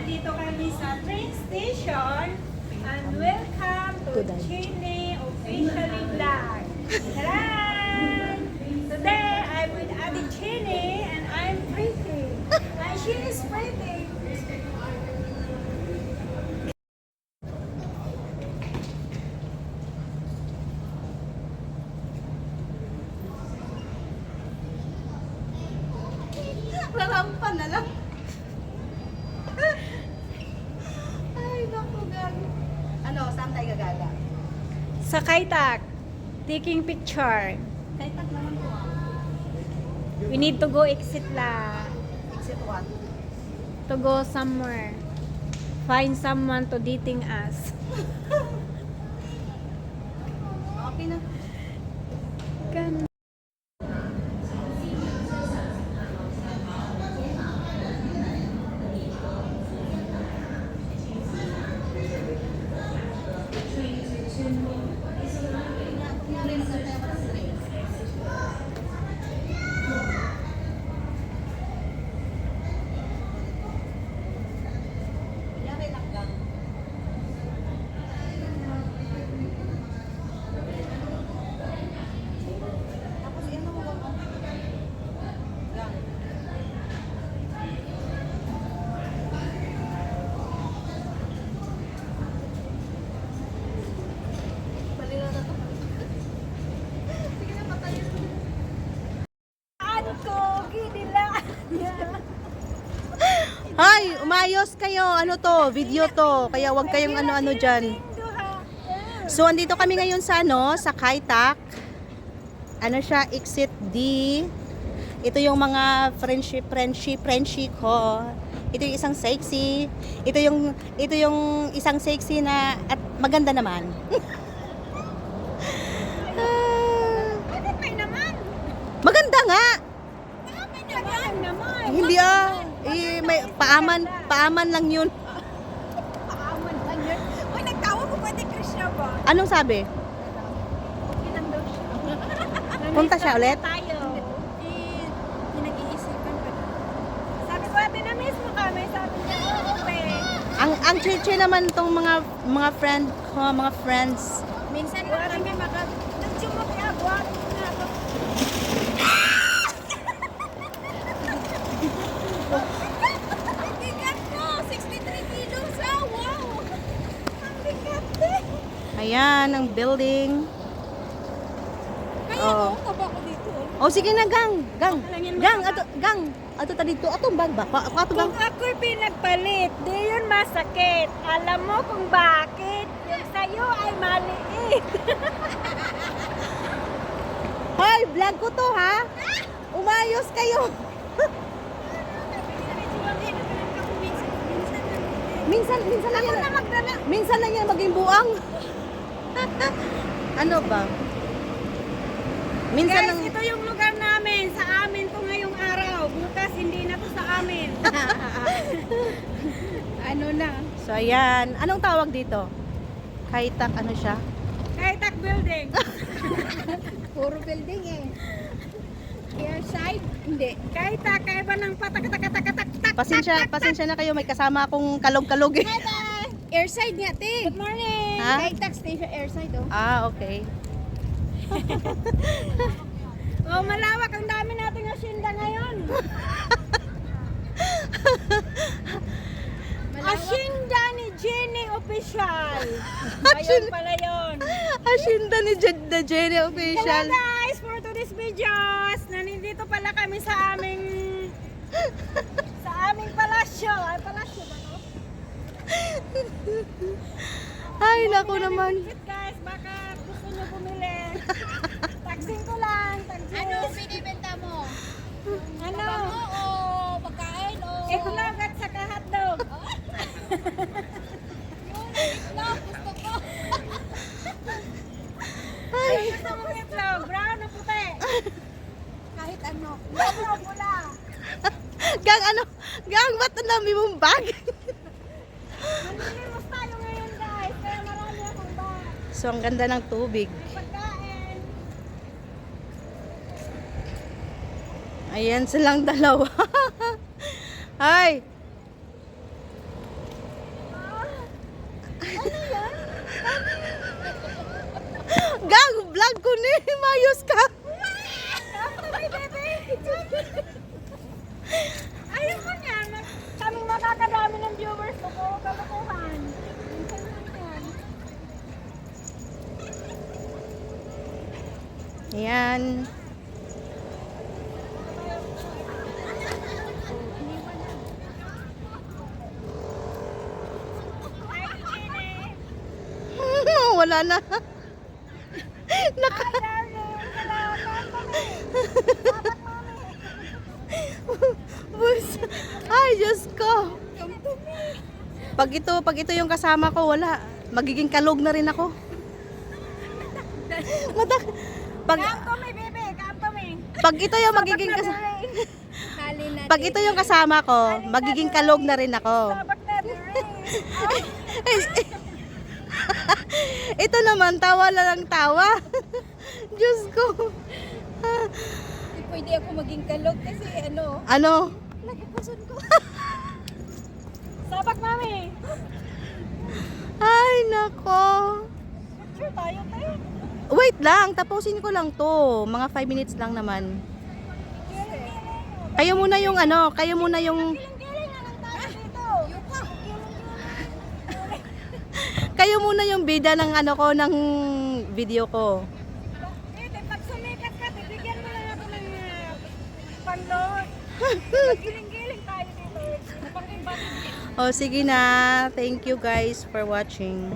nandito kami sa train station and welcome to Chile Officially Vlog. Taran! Today I'm with Ate Chile and I'm pretty. And she is pretty. Rarampa na lang. Ay, naku, gago. Ano, saan tayo gagala? Sa Kaitak, taking picture. Kahit tak naman po ah. We need to go exit la. Exit what? To go somewhere. Find someone to dating us. Okay na. Gan Ay, umayos kayo. Ano to? Video to. Kaya wag kayong ano-ano dyan. So, andito kami ngayon sa ano, sa Kaitak. Ano siya? Exit D. Ito yung mga friendship ko. Ito yung isang sexy. Ito yung isang sexy na at maganda naman. Maganda nga. Hindi ah. May paaman lang yun. Paaman lang yun. Uy, nagtawa ko pwede Krishna ba? Anong sabi? Okay lang daw siya. Punta siya ulit? Tayo. Pinag-iisipan ko na. Sabi ko, ate na miss mo kami. Sabi niya, oo, Ang chill naman tong mga friend ko, mga friends. minsan lang kami nag-chumok-agwat na ako. Ang bigat mo! 63 kilos ah! Wow! Ang bigat eh! Ayan, ang building. Kaya Oh. mo, taba ko dito. Oh, sige na, gang. Halangin mo Gang, na. gang. Ato ta dito. Atong bag ba? Ato bang. Kung ako'y pinagpalit, di yun masakit. Alam mo kung bakit? Yung sa'yo ay maliit. Hoy, vlog ko to ha. Umayos kayo. Minsan lang yan. Minsan lang yan maging buang. Ano ba? Minsan Guys, lang. ito yung lugar namin. Sa amin to ngayong araw. Bukas hindi na to sa amin. Ano na? So ayan, anong tawag dito? Kaitak ano siya? Kaitak building. Puro building eh. Airside? Hindi. Kaitak, kaiba ng patak-tak-tak-tak-tak. Pasensya na kayo, may kasama akong kalog-kalog eh. Airside nga, te. Good morning. Ha? Kaitak station airside, oh. Ah, okay. Oh, malawak. Ang dami nating asyenda ngayon. Asyenda ni Jenny Official. Ayun pala yun. Asyenda ni Jenny Hello Official. guys, for today's videos, nandito pala kami sa aming palasyo. Ay, palasyo ba to? Ay, naku naman. Fit guys, baka gusto nyo bumili. Taxing ko lang. Taxing. Ano binibenta mo? Ano? Bango o pagkain o... Itlog at saka hotdog. Yun, itlog, gusto ko. Ay, gusto mong itlog? Brown o puti? Kahit ano. Brown o pula? Gang, ba't ang dami mong bag? Manlilimos tayo ngayon guys, kaya marami akong bag. So, ang ganda ng tubig. Pagkain. Ayan silang dalawa. Ay! Umayos ka. Kamay, bebe. Ayaw mo niyan. Kaming makakadami ng viewers ko po. Kalokohan. Minsan lang yan. Ayan. Ay, Chine. Wala na. Naka... Ay, darling. Salamat, mami. Ay, Diyos ko. Pag ito yung kasama ko, wala. Magiging kalog na rin ako. Pag Kami, bebe. Kami. pag ito yung magiging kasama, Hali na. pag ito yung kasama ko, magiging kalog na rin ako. Sabak na, bebe. Ito naman, tawa na lang tawa. Diyos ko. Hindi pwede ako maging kalog kasi ano, Ano? nagpupuson ko. Sabak, mami. Ay, nako. Picture tayo, tayo. Wait lang, tapusin ko lang to. Mga 5 minutes lang naman. Kayo muna yung ano, kayo muna yung... Giling-giling na lang tayo dito. Yuka. Kayo muna yung bida ng ano ko, ng video ko. Pwede, pag sumikat ka, bibigyan mo lang ako ng panload. Giling-giling tayo dito. Pang-imbang. O sige na. Thank you guys for watching.